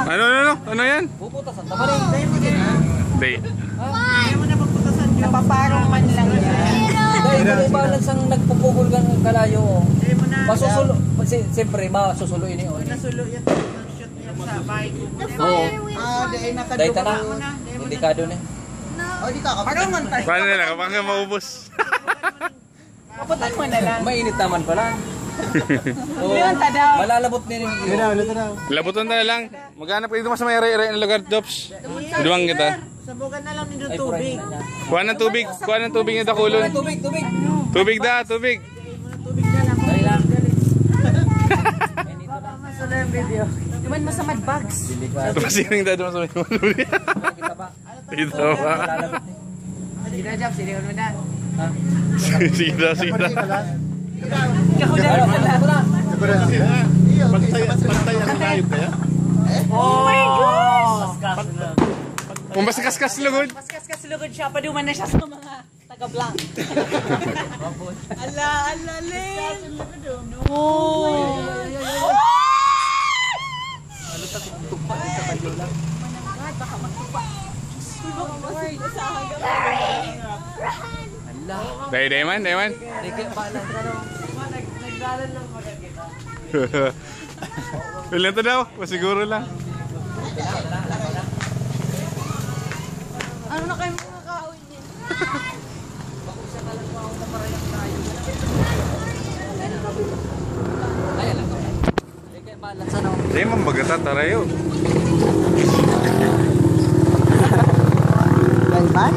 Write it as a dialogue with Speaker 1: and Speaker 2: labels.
Speaker 1: Ano yan?
Speaker 2: Puputasan ka ba rin?
Speaker 1: Hindi.
Speaker 3: Ayaw mo na magputasan yun. Napaparong man lang yan.
Speaker 2: Dahil kung balance ang nagpupugol kang kalayo.
Speaker 3: Ayaw mo na.
Speaker 2: Masusulo. Siyempre, masusuluin yun.
Speaker 3: Nasulo yan. Shoot yan sa bahay ko.
Speaker 2: Oo.
Speaker 3: Dahil
Speaker 2: Dahil ka
Speaker 3: nakadugo
Speaker 2: na.
Speaker 3: na.
Speaker 2: Hindi ka doon eh.
Speaker 3: Di ka. Parang man tayo.
Speaker 1: Paano nila? Kapag nga maubos.
Speaker 3: Kaputan mo na lang.
Speaker 2: Mainit naman pala.
Speaker 3: Liwan ta daw.
Speaker 2: Malalabot din yung iyo.
Speaker 1: Labutan na lang. Maghanap kayo dito mas may ere-ere ng lugar, Dops. Duwang kita.
Speaker 3: Sabukan na lang nito
Speaker 2: Ay,
Speaker 3: tubig.
Speaker 1: Kuha ng tubig. Kuha ng tubig ni Dakulon.
Speaker 2: Tubig, tubig.
Speaker 1: Tubig da, tubig.
Speaker 3: Tubig na lang.
Speaker 2: Dahil lang.
Speaker 3: Masala yung video. Iman mo sa mad bags.
Speaker 1: Ito pa sining dado mas may
Speaker 2: Kita ba?
Speaker 1: Ito ba?
Speaker 2: Malalabot din.
Speaker 3: Sige na, Jobs. Sige na.
Speaker 2: Ha?
Speaker 1: Sida, sida.
Speaker 3: Ikaw na.
Speaker 4: Pantay ang layog kaya?
Speaker 3: Oh my God!
Speaker 1: Kung basta kaskas lugod.
Speaker 3: Mas kaslugod siya. Paduman na siya sa mga taga-blank. Ala, Len. No.
Speaker 2: Ano sa tugpa sa kanyo lang?
Speaker 3: Baka magtupa.
Speaker 2: Hala.
Speaker 1: Dayman.
Speaker 2: Hindi kaya pala.
Speaker 3: Nagdalan lang magagita.
Speaker 1: Ilan to daw? Pasiguro lang.
Speaker 3: Ano na kayo mga kahoy niya?
Speaker 2: Kaya lang. Hindi kaya balance ano.
Speaker 1: Dayman bagata tarayo.
Speaker 3: Dayman?